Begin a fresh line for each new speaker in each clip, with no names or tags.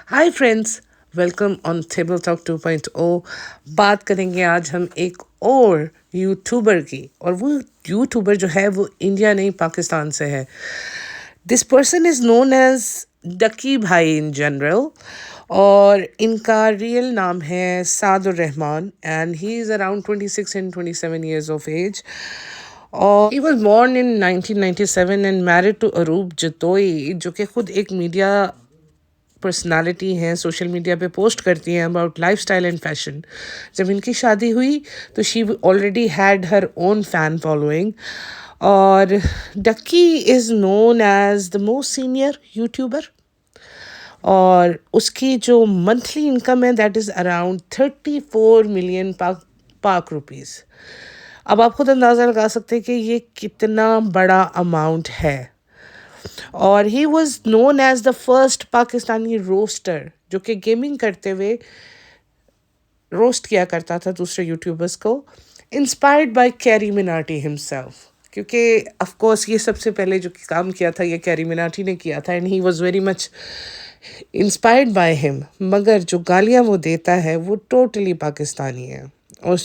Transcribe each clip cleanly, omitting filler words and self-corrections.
Hi friends, welcome on table talk 2.0। बात करेंगे आज हम एक और यूट्यूबर की, और वो यूट्यूबर जो है वो इंडिया नहीं पाकिस्तान से है। This person is known as Ducky Bhai in general, और इनका रियल नाम है Sadur Rahman and he is around 26 and 27 years of age. और he was born in 1997 and married to Aroob Jatoi, जो कि खुद एक मीडिया पर्सनालिटी हैं, सोशल मीडिया पे पोस्ट करती हैं अबाउट लाइफस्टाइल एंड फैशन। जब इनकी शादी हुई तो she already had her own fan following, और Ducky is known as the most senior YouTuber, और उसकी जो मंथली इनकम है that is around 34 million Pak rupees. अब आप खुद अंदाज़ा लगा सकते हैं कि ये कितना बड़ा अमाउंट है। और he was known as the first Pakistani roster, जो कि गेमिंग करते हुए रोस्ट किया करता था दूसरे यूट्यूबर्स को, inspired by carry Minati himself. क्योंकि ऑफ कोर्स ये सबसे पहले जो काम किया था ये कैरी मिनाटी ने किया था, and he was very much inspired by him. मगर जो गालियाँ वो देता है वो टोटली पाकिस्तानी है, और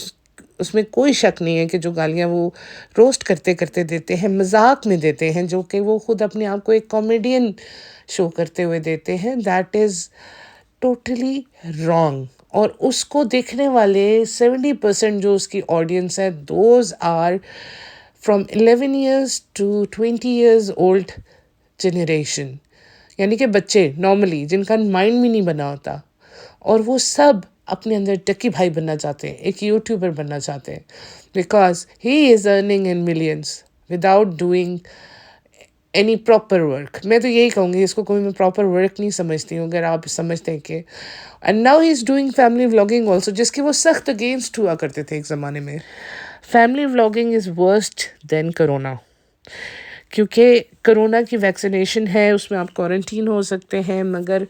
उसमें कोई शक नहीं है कि जो गालियाँ वो रोस्ट करते करते देते हैं, मजाक में देते हैं, जो कि वो खुद अपने आप को एक कॉमेडियन शो करते हुए देते हैं, दैट इज़ टोटली रॉन्ग। और उसको देखने वाले 70% जो उसकी ऑडियंस है, those are from 11 years to 20 years old generation, यानी कि बच्चे नॉर्मली जिनका माइंड भी नहीं बना होता, और वो सब अपने अंदर डक्की भाई बनना चाहते हैं, एक यूट्यूबर बनना चाहते हैं, because he is earning in millions without doing any proper work. मैं तो यही कहूँगी, इसको कोई मैं प्रॉपर वर्क नहीं समझती हूँ। अगर आप समझते हैं कि and now he is doing family vlogging also, जिसके वो सख्त अगेंस्ट हुआ करते थे एक ज़माने में। Family vlogging is worst then corona, क्योंकि करोना की वैक्सीनेशन है, उसमें आप क्वारंटीन हो सकते हैं, मगर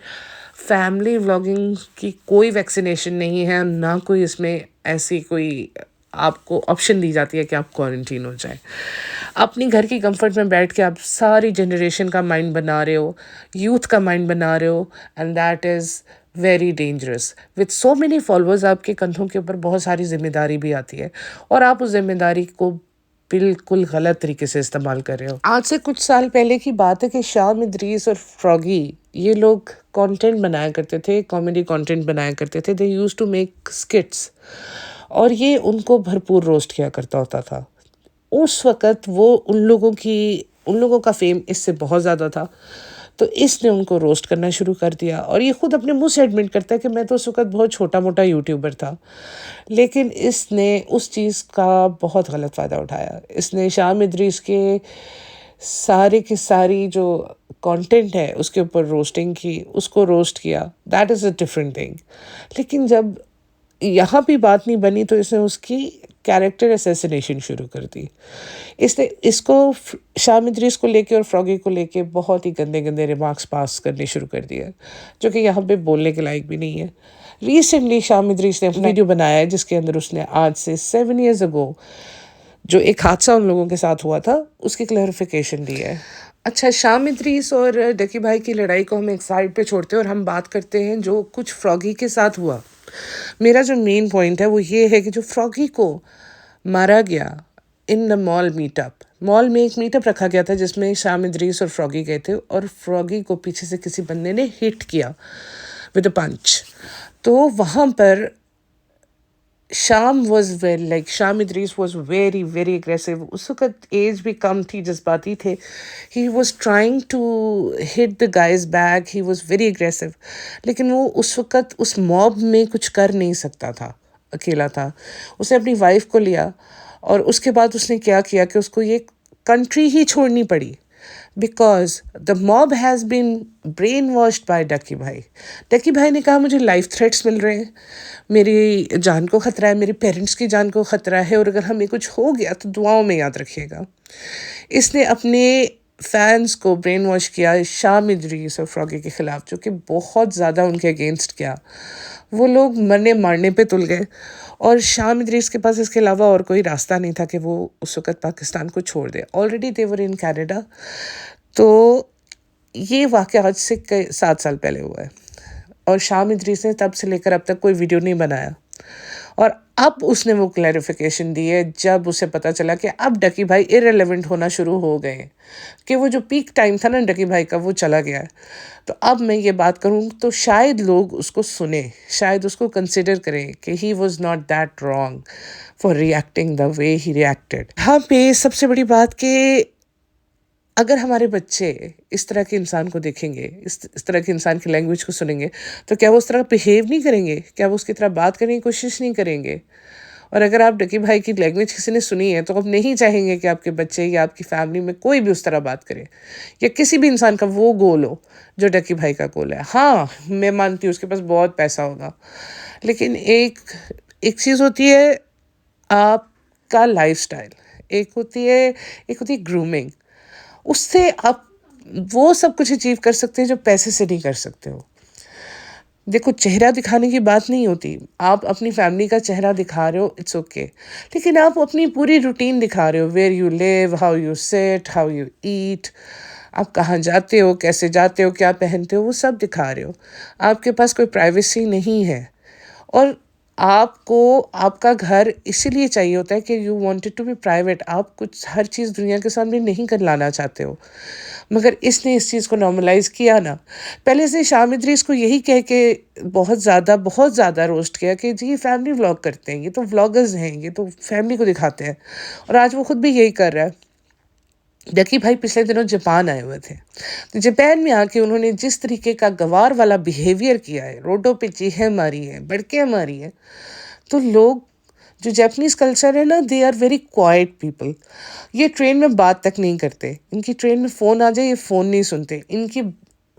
फैमिली व्लॉगिंग की कोई वैक्सीनेशन नहीं है, ना कोई इसमें ऐसी कोई आपको ऑप्शन दी जाती है कि आप क्वारंटीन हो जाए। अपनी घर की कंफर्ट में बैठ के आप सारी जनरेशन का माइंड बना रहे हो, यूथ का माइंड बना रहे हो, and that is very dangerous. With so many followers आपके कंधों के ऊपर बहुत सारी जिम्मेदारी भी आती है, और आप उस जिम्मेदारी को बिल्कुल गलत तरीके से इस्तेमाल कर रहे हो। आज से कुछ साल पहले की बात है कि शाम इद्रीस और फ्रॉगी ये लोग कंटेंट बनाया करते थे, कॉमेडी कंटेंट बनाया करते थे। They used to make skits, और ये उनको भरपूर रोस्ट किया करता होता था। उस वक़्त वो उन लोगों का फेम इससे बहुत ज़्यादा था, तो इसने उनको रोस्ट करना शुरू कर दिया। और ये खुद अपने मुँह से एडमिट करता है कि मैं तो उस वक़्त बहुत छोटा-मोटा यूट्यूबर था। लेकिन इसने उस चीज़ का बहुत गलत फ़ायदा उठाया। इसने शाम इद्रीस के सारे की सारी जो कंटेंट है उसके ऊपर रोस्टिंग की, उसको रोस्ट किया, that is a different thing. लेकिन जब यहाँ भी बात नहीं बनी तो इसने उसकी कैरेक्टर असैसिनेशन शुरू कर दी। इसने इसको शाम इद्रीस को लेके और फ्रॉगी को लेके बहुत ही गंदे गंदे रिमार्क्स पास करने शुरू कर दिए, जो कि यहाँ पे बोलने के लायक भी नहीं है। रिसेंटली शाम इद्रीस ने अपना वीडियो बनाया है जिसके अंदर उसने आज से 7 years ago जो एक हादसा उन लोगों के साथ हुआ था उसकी क्लैरिफिकेशन दी है। अच्छा, शाम इद्रीस और डकी भाई की लड़ाई को हम एक साइड पे छोड़ते हैं और हम बात करते हैं जो कुछ फ्रॉगी के साथ हुआ। मेरा जो मेन पॉइंट है वो ये है कि जो फ्रॉगी को मारा गया इन द मॉल में एक मीटअप रखा गया था जिसमें शाम इद्रीस और फ्रॉगी गए थे, और फ्रॉगी को पीछे से किसी बंदे ने हिट किया विद अ पंच। तो वहाँ पर Sham Idrees was very very aggressive. उस वक्त एज भी कम थी, जज्बाती थे। He was trying to hit the guys back, he was very aggressive. लेकिन वो उस वक्त उस मॉब में कुछ कर नहीं सकता था, अकेला था। उसने अपनी वाइफ को लिया, और उसके बाद उसने क्या किया कि उसको ये कंट्री ही छोड़नी पड़ी, because the mob has been brainwashed by Ducky Bhai. Ducky भाई ने कहा मुझे लाइफ थ्रेट्स मिल रहे हैं, मेरी जान को ख़तरा है, मेरे पेरेंट्स की जान को ख़तरा है, और अगर हमें कुछ हो गया तो दुआओं में याद रखिएगा। इसने अपने फैंस को ब्रेन वॉश किया शाम इद्रीस और फ्रॉगी के ख़िलाफ़, जो कि बहुत ज़्यादा उनके अगेंस्ट किया। वो लोग मरने मारने पे तुल गए, और शाम इद्रीस के पास इसके अलावा और कोई रास्ता नहीं था कि वो उस वक़्त पाकिस्तान को छोड़ दे। Already they were in Canada. तो ये वाक़या आज से 7 साल पहले हुआ है। और शाहिद इदरीस ने तब से लेकर अब तक कोई वीडियो नहीं बनाया। और अब उसने वो क्लैरिफिकेशन दी है जब उसे पता चला कि अब डकी भाई इररिलेवेंट होना शुरू हो गए हैं, कि वो जो पीक टाइम था ना डकी भाई का वो चला गया है। तो अब मैं ये बात करूँ तो शायद लोग उसको सुने, शायद उसको कंसिडर करें कि he was not that wrong for reacting the way he reacted. यहाँ पे सबसे बड़ी बात कि अगर हमारे बच्चे इस तरह के इंसान को देखेंगे, इस तरह के इंसान की लैंग्वेज को सुनेंगे, तो क्या वो उस तरह बिहेव नहीं करेंगे? क्या वो उसकी तरह बात करने की कोशिश नहीं करेंगे? और अगर आप डकी भाई की लैंग्वेज किसी ने सुनी है तो आप नहीं चाहेंगे कि आपके बच्चे या आपकी फैमिली में कोई भी उस तरह बात करे, या किसी भी इंसान का वो गोल हो जो डकी भाई का गोल है। हाँ, मैं मानती हूँ उसके पास बहुत पैसा होगा, लेकिन एक चीज़ होती है आपका लाइफस्टाइल, एक होती है ग्रूमिंग। उससे आप वो सब कुछ अचीव कर सकते हैं जो पैसे से नहीं कर सकते हो। देखो, चेहरा दिखाने की बात नहीं होती, आप अपनी फैमिली का चेहरा दिखा रहे हो, इट्स ओके, लेकिन आप अपनी पूरी रूटीन दिखा रहे हो, where you live, how you sit, how you eat, आप कहाँ जाते हो, कैसे जाते हो, क्या पहनते हो, वो सब दिखा रहे हो। आपके पास कोई प्राइवेसी नहीं है। और आपको आपका घर इसीलिए चाहिए होता है कि you wanted to be private, आप कुछ हर चीज़ दुनिया के सामने नहीं कर लाना चाहते हो। मगर इसने इस चीज़ को नॉर्मलाइज़ किया ना। पहले से शाहिद इदरीस को यही कह के बहुत ज़्यादा रोस्ट किया कि जी ये फैमिली व्लॉग करते हैं, ये तो व्लॉगर्स हैं, ये तो फैमिली को दिखाते हैं। और आज वो खुद भी यही कर रहा है। डकी भाई पिछले दिनों जापान आए हुए थे, तो जापान में आके उन्होंने जिस तरीके का गंवार वाला बिहेवियर किया है, रोडों पे चीखें मारी हैं, बड़कियाँ मारी हैं, तो लोग, जो जापानीज कल्चर है ना, they are very quiet people. ये ट्रेन में बात तक नहीं करते, इनकी ट्रेन में फ़ोन आ जाए ये फ़ोन नहीं सुनते, इनकी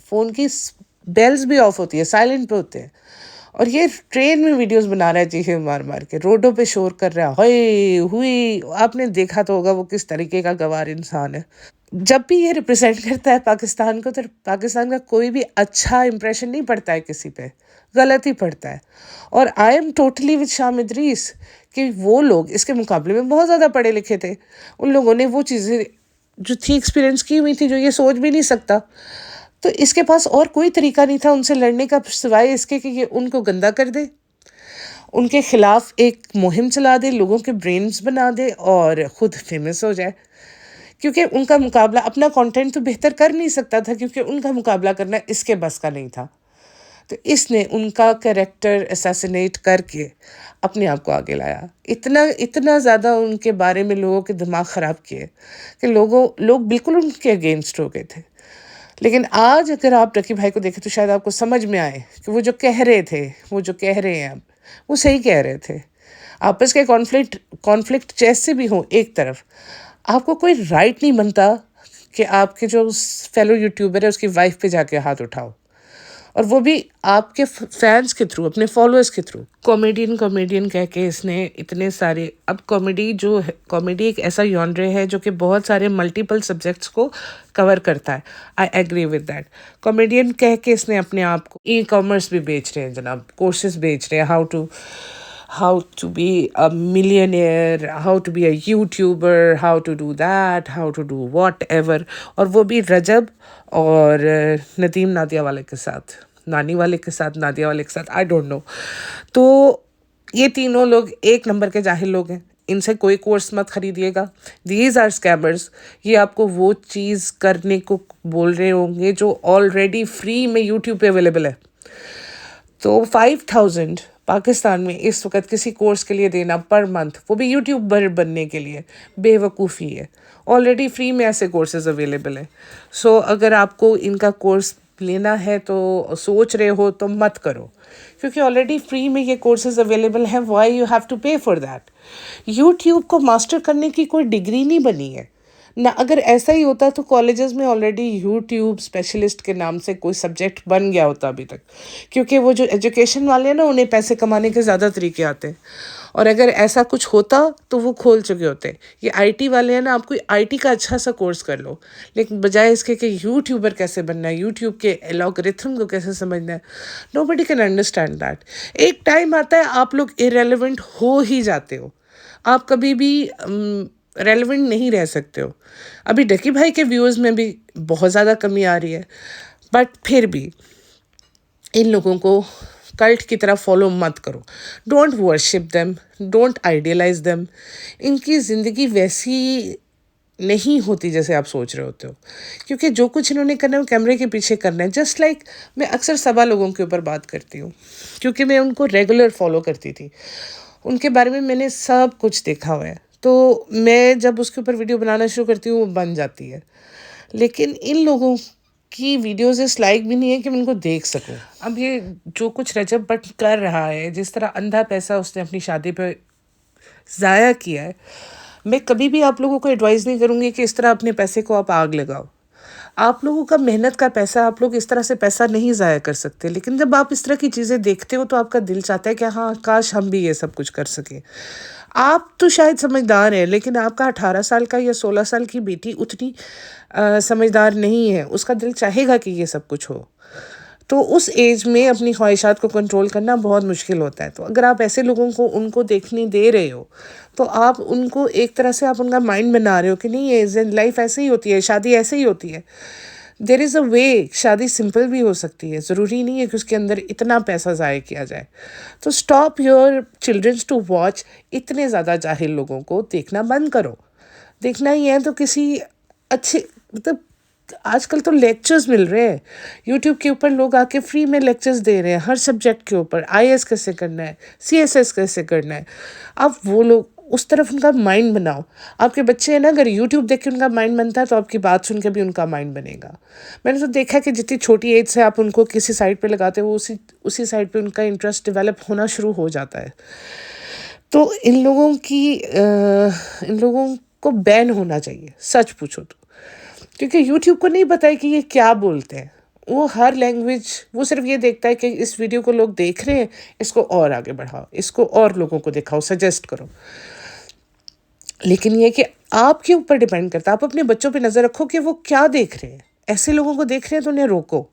फ़ोन की बेल्स भी ऑफ होती है, साइलेंट पे होते हैं। और ये ट्रेन में वीडियोस बना रहा है चीखे मार मार के, रोडों पे शोर कर रहा है, होए हुई। आपने देखा तो होगा वो किस तरीके का गंवार इंसान है। जब भी ये रिप्रेजेंट करता है पाकिस्तान को, तो पाकिस्तान का कोई भी अच्छा इंप्रेशन नहीं पड़ता है किसी पे, गलत ही पड़ता है। और I am totally with Shahid Idris कि वो लोग इसके मुकाबले में बहुत ज़्यादा पढ़े लिखे थे, उन लोगों ने वो चीज़ें जो थी एक्सपीरियंस की हुई थी जो ये सोच भी नहीं सकता। तो इसके पास और कोई तरीका नहीं था उनसे लड़ने का सिवाय इसके कि ये उनको गंदा कर दे, उनके खिलाफ एक मुहिम चला दे, लोगों के ब्रेन्स बना दे और ख़ुद फेमस हो जाए। क्योंकि उनका मुकाबला, अपना कंटेंट तो बेहतर कर नहीं सकता था, क्योंकि उनका मुकाबला करना इसके बस का नहीं था। तो इसने उनका कैरेक्टर असैसिनेट करके अपने आप को आगे लाया। इतना इतना ज़्यादा उनके बारे में लोगों के दिमाग ख़राब किए कि लोग बिल्कुल उनके अगेंस्ट हो गए थे। लेकिन आज अगर आप डकी भाई को देखें तो शायद आपको समझ में आए कि वो जो कह रहे थे, वो जो कह रहे हैं अब, वो सही कह रहे थे। आपस के कॉन्फ्लिक्ट जैसे भी हो एक तरफ, आपको कोई राइट नहीं बनता कि आपके जो फेलो यूट्यूबर है उसकी वाइफ पे जाके हाथ उठाओ, और वो भी आपके फैंस के थ्रू, अपने फॉलोअर्स के थ्रू। कॉमेडियन कॉमेडियन कह के इसने इतने सारे, अब कॉमेडी जो है, कॉमेडी एक ऐसा जॉनर है जो कि बहुत सारे मल्टीपल सब्जेक्ट्स को कवर करता है। I agree with that. Comedian कह के इसने अपने आप को ई कॉमर्स भी बेच रहे हैं जनाब, कोर्सेज बेच रहे हैं, how to be a millionaire, how to be a YouTuber, how to do that, how to do whatever, और वो भी रजब और नदीम नादिया वाले के साथ, नादिया वाले के साथ, आई डोंट नो। तो ये तीनों लोग एक नंबर के जाहिल लोग हैं, इनसे कोई कोर्स मत खरीदिएगा। These are scammers. ये आपको वो चीज़ करने को बोल रहे होंगे जो ऑलरेडी फ्री में यूट्यूब पे अवेलेबल है। तो 5,000 पाकिस्तान में इस वक्त किसी कोर्स के लिए देना पर मंथ, वो भी यूट्यूबर बनने के लिए, बेवकूफ़ी है। ऑलरेडी फ्री में ऐसे कोर्सेज अवेलेबल हैं। सो अगर आपको इनका कोर्स लेना है तो सोच रहे हो तो मत करो, क्योंकि ऑलरेडी फ्री में ये कोर्सेज अवेलेबल हैं। व्हाई यू हैव टू पे फॉर दैट? यूट्यूब को मास्टर करने की कोई डिग्री नहीं बनी है ना। अगर ऐसा ही होता तो कॉलेजेस में ऑलरेडी यूट्यूब स्पेशलिस्ट के नाम से कोई सब्जेक्ट बन गया होता अभी तक, क्योंकि वो जो एजुकेशन वाले हैं ना, उन्हें पैसे कमाने के ज़्यादा तरीके आते हैं। और अगर ऐसा कुछ होता तो वो खोल चुके होते। ये आईटी वाले हैं ना, आप कोई आईटी का अच्छा सा कोर्स कर लो, लेकिन बजाय इसके कि यूट्यूबर कैसे बनना है, यूट्यूब के एल्गोरिथम को कैसे समझना है, नोबडी कैन अंडरस्टैंड दैट। एक टाइम आता है आप लोग इरेलेवेंट हो ही जाते हो, आप कभी भी रेलेवेंट नहीं रह सकते हो। अभी डकी भाई के व्यूज़ में भी बहुत ज़्यादा कमी आ रही है, बट फिर भी इन लोगों को कल्ट की तरह फॉलो मत करो। Don't worship them, don't idealise them. इनकी ज़िंदगी वैसी नहीं होती जैसे आप सोच रहे होते हो, क्योंकि जो कुछ इन्होंने करना है वो कैमरे के पीछे करना है। जस्ट लाइक मैं अक्सर सबा लोगों के ऊपर बात करती हूँ, क्योंकि मैं उनको रेगुलर फॉलो करती थी। उनके बारे में मैंने सब कुछ देखा हुआ है, तो मैं जब उसके ऊपर वीडियो बनाना शुरू करती हूँ वो बन जाती है। लेकिन इन लोगों की वीडियोस इस लायक भी नहीं है कि मैं उनको देख सकूं। अब ये जो कुछ रजब भट्ट कर रहा है, जिस तरह अंधा पैसा उसने अपनी शादी पे ज़ाया किया है, मैं कभी भी आप लोगों को एडवाइस नहीं करूँगी कि इस तरह अपने पैसे को आप आग लगाओ। आप लोगों का मेहनत का पैसा, आप लोग इस तरह से पैसा नहीं ज़ाया कर सकते। लेकिन जब आप इस तरह की चीज़ें देखते हो तो आपका दिल चाहता है कि हाँ, काश हम भी ये सब कुछ कर सकें। आप तो शायद समझदार हैं, लेकिन आपका 18 साल का या 16 साल की बेटी उतनी समझदार नहीं है। उसका दिल चाहेगा कि ये सब कुछ हो। तो उस एज में अपनी ख्वाहिशात को कंट्रोल करना बहुत मुश्किल होता है। तो अगर आप ऐसे लोगों को उनको देखने दे रहे हो, तो आप उनको एक तरह से आप उनका माइंड बना रहे हो कि नहीं, ये लाइफ ऐसे ही होती है, शादी ऐसे ही होती है। देर इज़ अ वे, शादी सिंपल भी हो सकती है। ज़रूरी नहीं है कि उसके अंदर इतना पैसा ज़ाया किया जाए। तो stop your childrens to watch. इतने ज़्यादा जाहिल लोगों को देखना बंद करो। देखना ही है तो किसी अच्छे, मतलब आजकल तो लेक्चर्स मिल रहे हैं यूट्यूब के ऊपर, लोग आके फ्री में लेक्चर्स दे रहे हैं हर सब्जेक्ट के ऊपर। आईएएस कैसे करना है, सीएसएस कैसे करना है। अब वो लोग उस तरफ उनका माइंड बनाओ। आपके बच्चे हैं ना, अगर यूट्यूब देख के उनका माइंड बनता है तो आपकी बात सुन के भी उनका माइंड बनेगा। मैंने तो देखा कि जितनी छोटी एज से आप उनको किसी साइड पे लगाते हो, उसी साइड पे उनका इंटरेस्ट डेवलप होना शुरू हो जाता है। तो इन लोगों को बैन होना चाहिए, सच पूछो तो। क्योंकि यूट्यूब को नहीं पता है कि ये क्या बोलते हैं। वो हर लैंग्वेज, वो सिर्फ ये देखता है कि इस वीडियो को लोग देख रहे हैं, इसको और आगे बढ़ाओ, इसको और लोगों को दिखाओ, सजेस्ट करो। लेकिन ये कि आपके ऊपर डिपेंड करता है। आप अपने बच्चों पे नज़र रखो कि वो क्या देख रहे हैं। ऐसे लोगों को देख रहे हैं तो उन्हें रोको।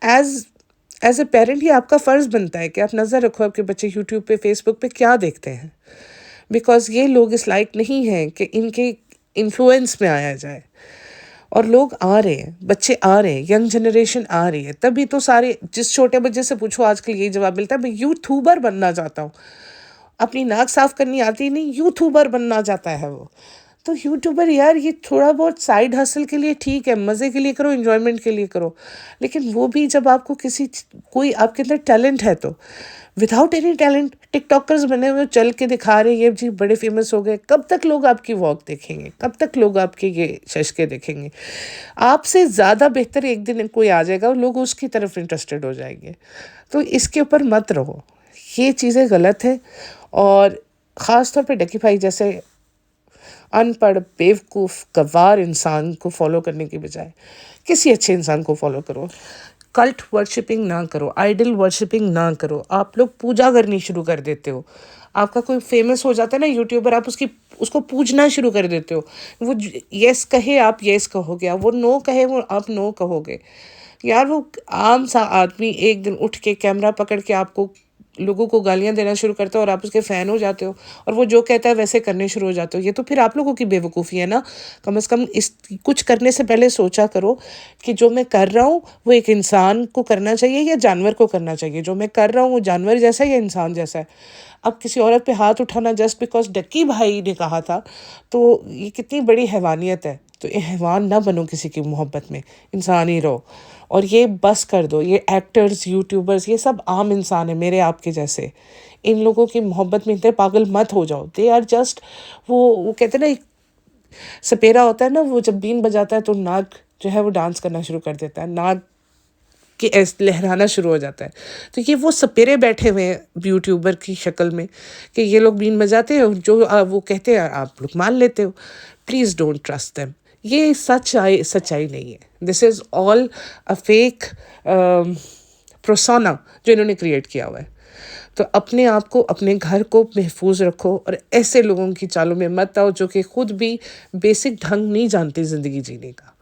एज एज ए पेरेंट, ये आपका फ़र्ज़ बनता है कि आप नज़र रखो आपके बच्चे यूट्यूब पे, फेसबुक पे क्या देखते हैं। बिकॉज़ ये लोग इस लायक नहीं हैं कि इनके इन्फ्लुएंस में आया जाए। और लोग आ रहे हैं, बच्चे आ रहे हैं, यंग जनरेशन आ रही है। तभी तो सारे, जिस छोटे बच्चे से पूछो आजकल यही जवाब मिलता है, मैं यूट्यूबर बनना चाहता हूँ। अपनी नाक साफ करनी आती नहीं, यूट्यूबर बनना चाहता है वो। तो यूट्यूबर यार, ये थोड़ा बहुत साइड हसल के लिए ठीक है, मज़े के लिए करो, इन्जॉयमेंट के लिए करो। लेकिन वो भी जब आपको कोई आपके अंदर टैलेंट है तो। विदाउट एनी टैलेंट टिकटॉकर्स बने हुए चल के दिखा रहे, ये जी बड़े फेमस हो गए। कब तक लोग आपकी वॉक देखेंगे, कब तक लोग आपके ये शशके देखेंगे। आपसे ज़्यादा बेहतर एक दिन कोई आ जाएगा और लोग उसकी तरफ इंटरेस्टेड हो जाएंगे। तो इसके ऊपर मत रहो, ये चीज़ें गलत है। और ख़ास तौर पे डकी भाई जैसे अनपढ़, बेवकूफ़, गंवार इंसान को फॉलो करने की बजाय किसी अच्छे इंसान को फॉलो करो। कल्ट वर्शिपिंग ना करो, आइडल वर्शिपिंग ना करो। आप लोग पूजा करनी शुरू कर देते हो। आपका कोई फेमस हो जाता है ना यूट्यूबर, आप उसको पूजना शुरू कर देते हो। वो येस कहे आप येस कहोगे, वो नो कहे वो आप नो कहोगे। यार वो आम सा आदमी एक दिन उठ के कैमरा पकड़ के आपको, लोगों को गालियां देना शुरू करते हो और आप उसके फ़ैन हो जाते हो, और वो जो कहता है वैसे करने शुरू हो जाते हो। ये तो फिर आप लोगों की बेवकूफ़ी है ना। कम से कम इस कुछ करने से पहले सोचा करो कि जो मैं कर रहा हूँ वो एक इंसान को करना चाहिए या जानवर को करना चाहिए। जो मैं कर रहा हूँ वो जानवर जैसा है या इंसान जैसा है। अब किसी औरत पे हाथ उठाना जस्ट बिकॉज डक्की भाई ने कहा था, तो ये कितनी बड़ी हैवानियत है। तो ये हैवान ना बनो किसी की मोहब्बत में, इंसान ही रहो। और ये बस कर दो, ये एक्टर्स, यूट्यूबर्स, ये सब आम इंसान है मेरे आपके जैसे। इन लोगों की मोहब्बत में इतने पागल मत हो जाओ। दे आर जस्ट, वो कहते हैं ना, सपेरा होता है ना, वो जब बीन बजाता है तो नाग जो है वो डांस करना शुरू कर देता है, नाग कि ऐसे लहराना शुरू हो जाता है। तो ये वो सपेरे बैठे हुए हैं यूट्यूबर की शक्ल में कि ये लोग बीन बजाते हैं, जो वो कहते हैं आप लोग मान लेते हो। Please don't trust them. ये सच्चाई नहीं है। This is all a fake persona जो इन्होंने क्रिएट किया हुआ है। तो अपने आप को, अपने घर को महफूज रखो और ऐसे लोगों की चालों में मत आओ जो कि खुद भी बेसिक ढंग नहीं जानते ज़िंदगी जीने का।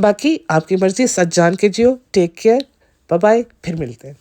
बाकी आपकी मर्ज़ी, सच जान के जियो। टेक केयर, बाय बाय, फिर मिलते हैं।